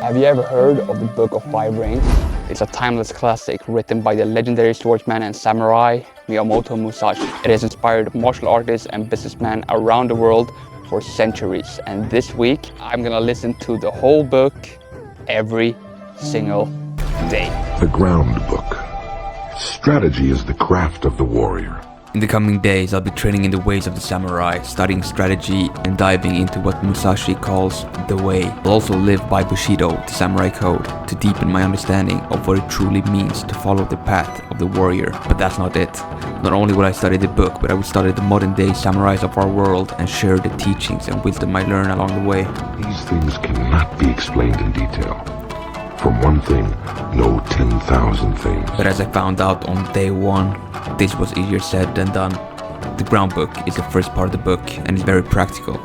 Have you ever heard of the Book of Five Rings? It's a timeless classic written by the legendary swordsman and samurai Miyamoto Musashi. It has inspired martial artists and businessmen around the world for centuries. And this week, I'm gonna listen to the whole book every single day. The Ground Book. Strategy is the craft of the warrior. In the coming days, I'll be training in the ways of the samurai, studying strategy and diving into what Musashi calls the way. I'll also live by Bushido, the samurai code, to deepen my understanding of what it truly means to follow the path of the warrior. But that's not it. Not only will I study the book, but I will study the modern day samurais of our world and share the teachings and wisdom I learn along the way. These things cannot be explained in detail. From one thing, no 10,000 things. But as I found out on day one, this was easier said than done. The Ground Book is the first part of the book and is very practical.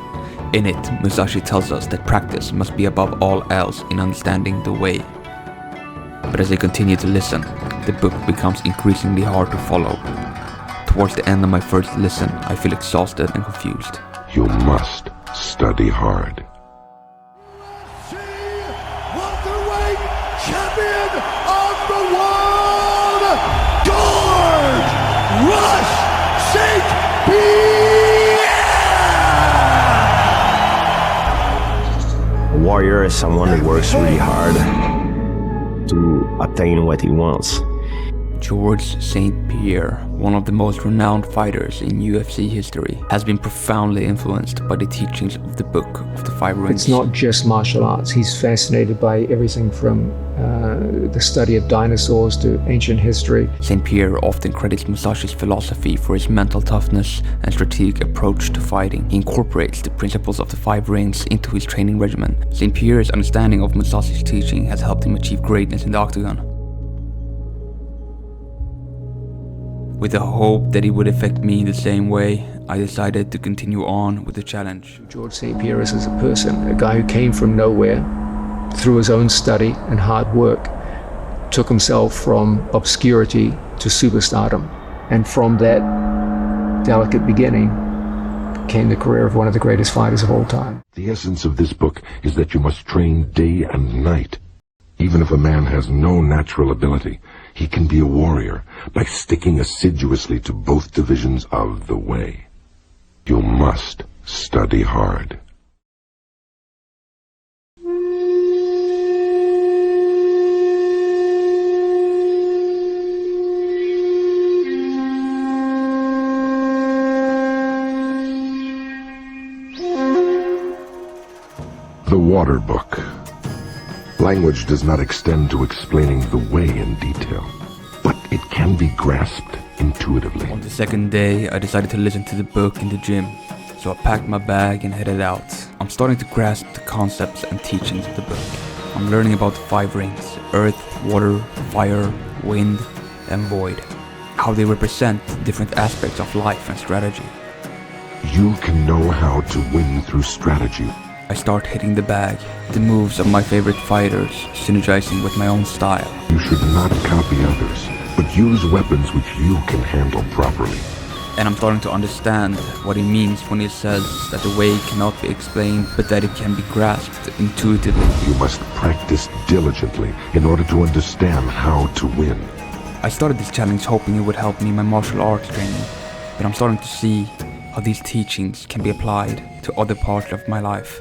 In it, Musashi tells us that practice must be above all else in understanding the way. But as I continue to listen, the book becomes increasingly hard to follow. Towards the end of my first listen, I feel exhausted and confused. You must study hard. Champion of the world, George Rush St. Pierre! A warrior is someone who works really hard to attain what he wants. George St. Pierre, one of the most renowned fighters in UFC history, has been profoundly influenced by the teachings of the Book of the Five Rings. It's not just martial arts. He's fascinated by everything from the study of dinosaurs to ancient history. St. Pierre often credits Musashi's philosophy for his mental toughness and strategic approach to fighting. He incorporates the principles of the Five Rings into his training regimen. St. Pierre's understanding of Musashi's teaching has helped him achieve greatness in the octagon. With the hope that it would affect me in the same way, I decided to continue on with the challenge. George St. Pierre is as a person, a guy who came from nowhere, through his own study and hard work, took himself from obscurity to superstardom. And from that delicate beginning came the career of one of the greatest fighters of all time. The essence of this book is that you must train day and night. Even if a man has no natural ability, he can be a warrior by sticking assiduously to both divisions of the way. You must study hard. The Water Book. Language does not extend to explaining the way in detail, but it can be grasped intuitively. On the second day, I decided to listen to the book in the gym, so I packed my bag and headed out. I'm starting to grasp the concepts and teachings of the book. I'm learning about the Five Rings: Earth, Water, Fire, Wind, and Void. How they represent different aspects of life and strategy. You can know how to win through strategy. I start hitting the bag, the moves of my favorite fighters, synergizing with my own style. You should not copy others, but use weapons which you can handle properly. And I'm starting to understand what he means when he says that the way cannot be explained, but that it can be grasped intuitively. You must practice diligently in order to understand how to win. I started this challenge hoping it would help me in my martial arts training, but I'm starting to see how these teachings can be applied to other parts of my life.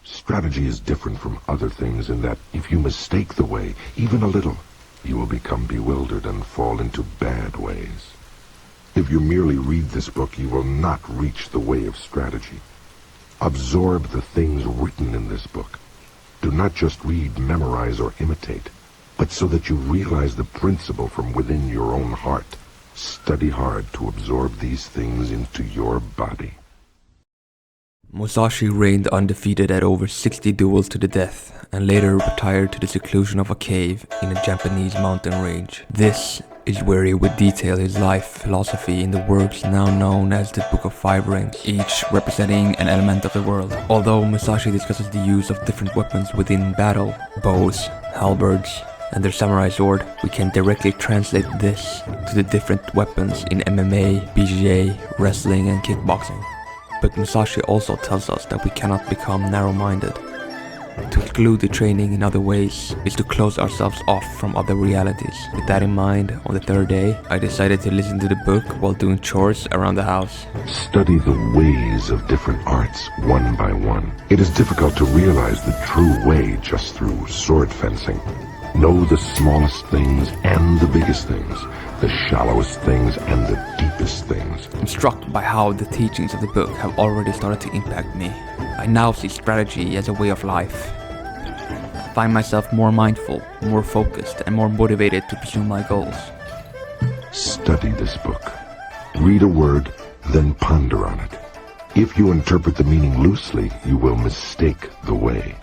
Strategy is different from other things in that if you mistake the way, even a little, you will become bewildered and fall into bad ways. If you merely read this book, you will not reach the way of strategy. Absorb the things written in this book. Do not just read, memorize, or imitate, but so that you realize the principle from within your own heart. Study hard to absorb these things into your body. Musashi reigned undefeated at over 60 duels to the death, and later retired to the seclusion of a cave in a Japanese mountain range. This is where he would detail his life philosophy in the works now known as the Book of Five Rings, each representing an element of the world. Although Musashi discusses the use of different weapons within battle, bows, halberds, and their samurai sword, we can directly translate this to the different weapons in MMA, BJJ, wrestling and kickboxing. But Musashi also tells us that we cannot become narrow-minded. To exclude the training in other ways is to close ourselves off from other realities. With that in mind, on the third day, I decided to listen to the book while doing chores around the house. Study the ways of different arts one by one. It is difficult to realize the true way just through sword fencing. Know the smallest things and the biggest things, the shallowest things and the deepest things. I'm struck by how the teachings of the book have already started to impact me. I now see strategy as a way of life. I find myself more mindful, more focused, and more motivated to pursue my goals. Study this book. Read a word, then ponder on it. If you interpret the meaning loosely, you will mistake the way.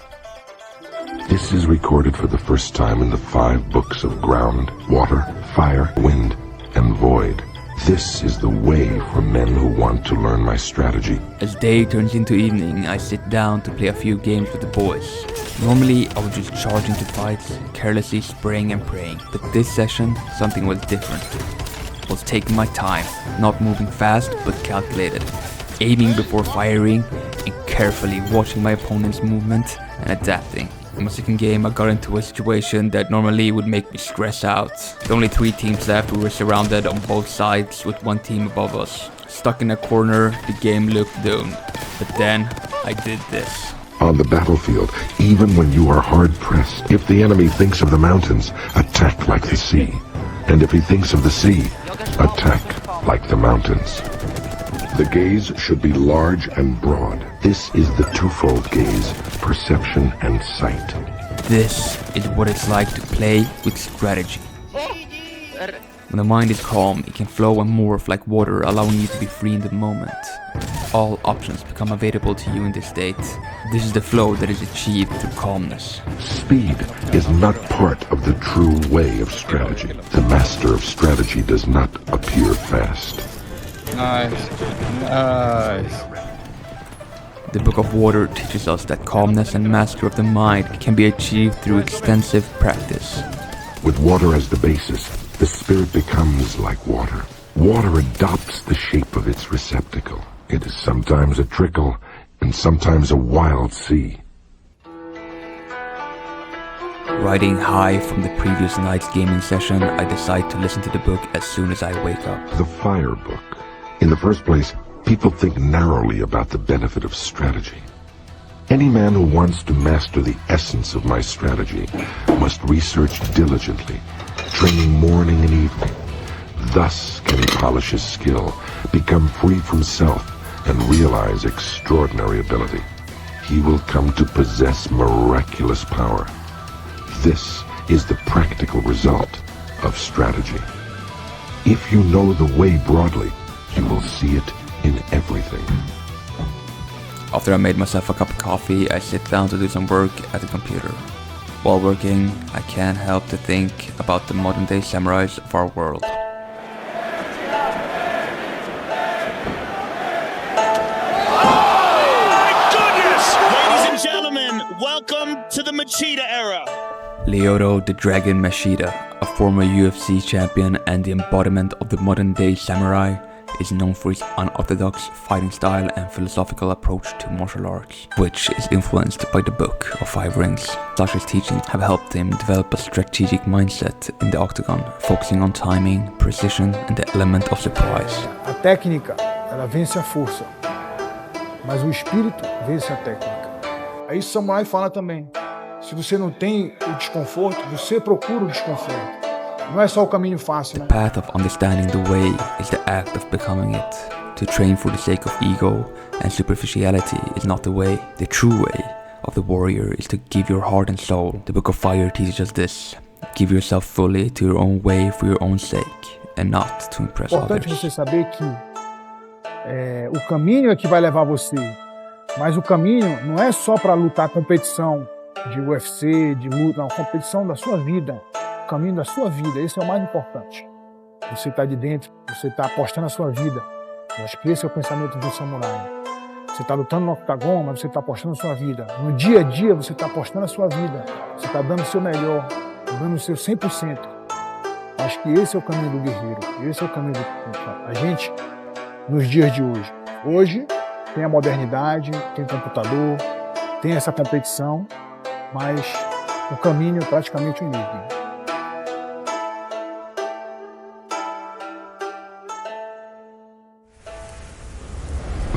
This is recorded for the first time in the 5 books of ground, water, fire, wind, and void. This is the way for men who want to learn my strategy. As day turns into evening, I sit down to play a few games with the boys. Normally, I would just charge into fights, carelessly spraying and praying. But this session, something was different. I was taking my time, not moving fast, but calculated. Aiming before firing, and carefully watching my opponent's movement and adapting. In my second game, I got into a situation that normally would make me stress out. With only 3 teams left, we were surrounded on both sides with 1 team above us. Stuck in a corner, the game looked doomed. But then, I did this. On the battlefield, even when you are hard-pressed, if the enemy thinks of the mountains, attack like the sea. And if he thinks of the sea, attack like the mountains. The gaze should be large and broad. This is the twofold gaze, perception and sight. This is what it's like to play with strategy. When the mind is calm, it can flow and morph like water, allowing you to be free in the moment. All options become available to you in this state. This is the flow that is achieved through calmness. Speed is not part of the true way of strategy. The master of strategy does not appear fast. Nice. Nice. The Book of Water teaches us that calmness and mastery of the mind can be achieved through extensive practice. With water as the basis, the spirit becomes like water. Water adopts the shape of its receptacle. It is sometimes a trickle and sometimes a wild sea. Riding high from the previous night's gaming session, I decide to listen to the book as soon as I wake up. The Fire Book. In the first place, people think narrowly about the benefit of strategy. Any man who wants to master the essence of my strategy must research diligently, training morning and evening. Thus can he polish his skill, become free from self, and realize extraordinary ability. He will come to possess miraculous power. This is the practical result of strategy. If you know the way broadly, you will see it in everything. After I made myself a cup of coffee, I sit down to do some work at the computer. While working, I can't help to think about the modern-day samurais of our world. Ladies and gentlemen, welcome to the Machida era. Lyoto the Dragon Machida, a former UFC champion and the embodiment of the modern-day samurai, is known for his unorthodox fighting style and philosophical approach to martial arts, which is influenced by the Book of 5 Rings. Musashi's teachings have helped him develop a strategic mindset in the octagon, focusing on timing, precision, and the element of surprise. A técnica, ela vence a força, mas o espírito vence a técnica. É isso que o samurai fala também. Se você não tem o desconforto, você procura o desconforto. Não é só o caminho fácil, né? The path of understanding the way is the act of becoming it. To train for the sake of ego and superficiality is not the way. The true way of the warrior is to give your heart and soul. The Book of Fire teaches us this. Give yourself fully to your own way for your own sake and not to impress É importante others. você saber que o caminho é que vai levar você, mas o caminho não é só para lutar competição de UFC, de luta, não, competição da sua vida. O caminho da sua vida, esse é o mais importante. Você está de dentro, você está apostando a sua vida. Eu acho que esse é o pensamento do samurai. Você está lutando no octagon, mas você está apostando a sua vida. No dia a dia, você está apostando a sua vida. Você está dando o seu melhor, dando o seu 100%. Acho que esse é o caminho do guerreiro. Esse é o caminho da gente nos dias de hoje. Hoje, Tem a modernidade, tem o computador, tem essa competição, mas o caminho é praticamente o mesmo.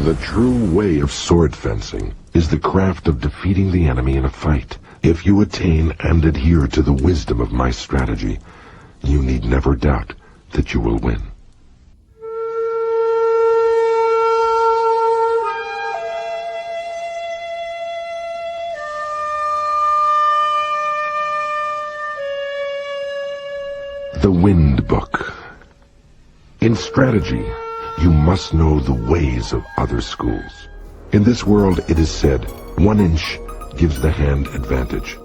The true way of sword fencing is the craft of defeating the enemy in a fight. If you attain and adhere to the wisdom of my strategy, you need never doubt that you will win. The Wind Book. In strategy, you must know the ways of other schools. In this world, it is said, 1 inch gives the hand advantage.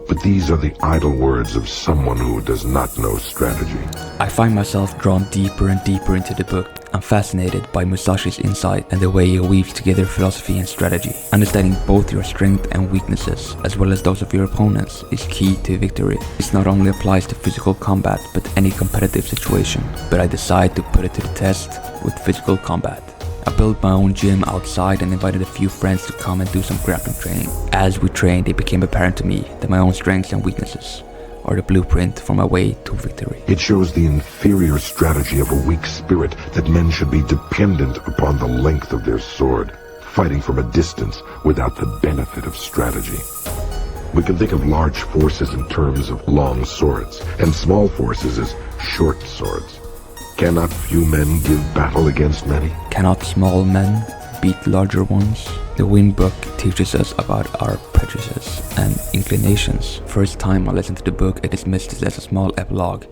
But these are the idle words of someone who does not know strategy. I find myself drawn deeper and deeper into the book. I'm fascinated by Musashi's insight and the way he weaves together philosophy and strategy. Understanding both your strengths and weaknesses, as well as those of your opponents, is key to victory. This not only applies to physical combat, but any competitive situation. But I decide to put it to the test with physical combat. I built my own gym outside and invited a few friends to come and do some grappling training. As we trained, it became apparent to me that my own strengths and weaknesses are the blueprint for my way to victory. It shows the inferior strategy of a weak spirit that men should be dependent upon the length of their sword, fighting from a distance without the benefit of strategy. We can think of large forces in terms of long swords, and small forces as short swords. Cannot few men give battle against many? Cannot small men beat larger ones? The Wind Book teaches us about our prejudices and inclinations. First time I listened to the book, I dismissed it as a small epilogue,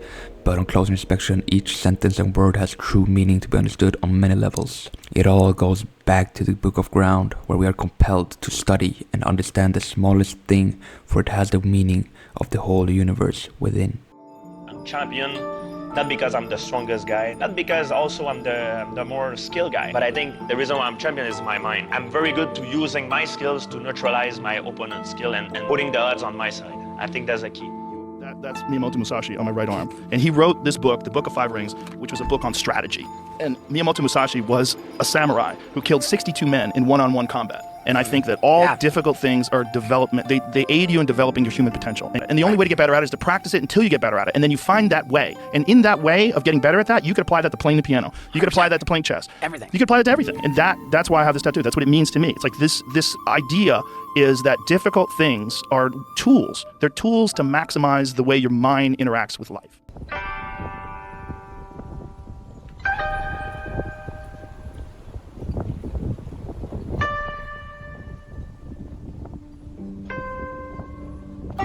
but on closer inspection, each sentence and word has true meaning to be understood on many levels. It all goes back to the Book of Ground, where we are compelled to study and understand the smallest thing, for it has the meaning of the whole universe within. I'm champion, not because I'm the strongest guy, not because also I'm the more skilled guy, but I think the reason why I'm champion is my mind. I'm very good to using my skills to neutralize my opponent's skill and putting the odds on my side. I think that's the key. That's Miyamoto Musashi on my right arm. And he wrote this book, The Book of Five Rings, which was a book on strategy. And Miyamoto Musashi was a samurai who killed 62 men in one-on-one combat. And I think that all difficult things are development. They aid you in developing your human potential. And the only way to get better at it is to practice it until you get better at it. And then you find that way. And in that way of getting better at that, you could apply that to playing the piano. You could apply that to playing chess. Everything. You could apply that to everything. And that's why I have this tattoo. That's what it means to me. It's like this idea is that difficult things are tools. They're tools to maximize the way your mind interacts with life.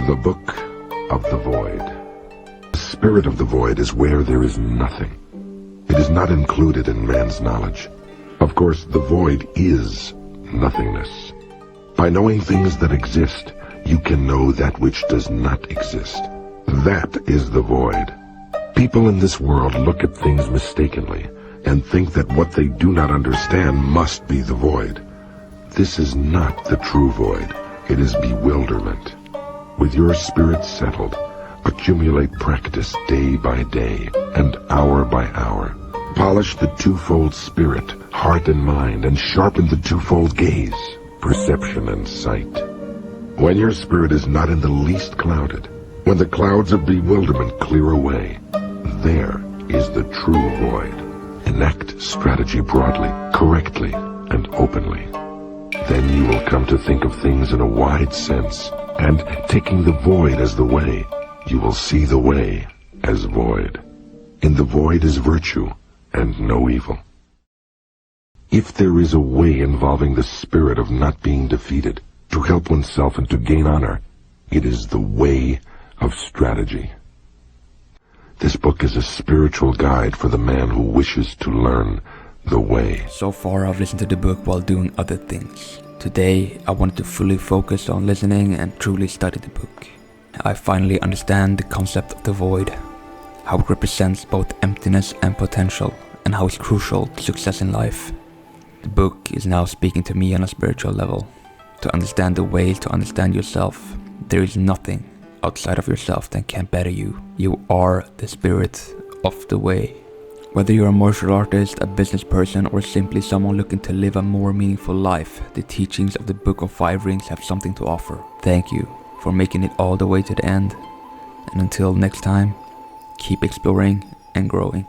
The Book of the Void. The spirit of the void is where there is nothing. It is not included in man's knowledge. Of course, the void is nothingness. By knowing things that exist, you can know that which does not exist. That is the void. People in this world look at things mistakenly and think that what they do not understand must be the void. This is not the true void. It is bewilderment. With your spirit settled, accumulate practice day by day and hour by hour. Polish the twofold spirit, heart and mind, and sharpen the twofold gaze, perception and sight. When your spirit is not in the least clouded, when the clouds of bewilderment clear away, there is the true void. Enact strategy broadly, correctly, and openly. Then you will come to think of things in a wide sense, and taking the void as the way, you will see the way as void. In the void is virtue and no evil. If there is a way involving the spirit of not being defeated, to help oneself and to gain honor, it is the way of strategy. This book is a spiritual guide for the man who wishes to learn the way. So far I've listened to the book while doing other things. Today I wanted to fully focus on listening and truly study the book. I finally understand the concept of the void, how it represents both emptiness and potential, and how it's crucial to success in life. The book is now speaking to me on a spiritual level. To understand the way to understand yourself, there is nothing outside of yourself that can better you. You are the spirit of the way. Whether you're a martial artist, a business person, or simply someone looking to live a more meaningful life, the teachings of the Book of Five Rings have something to offer. Thank you for making it all the way to the end. And until next time, keep exploring and growing.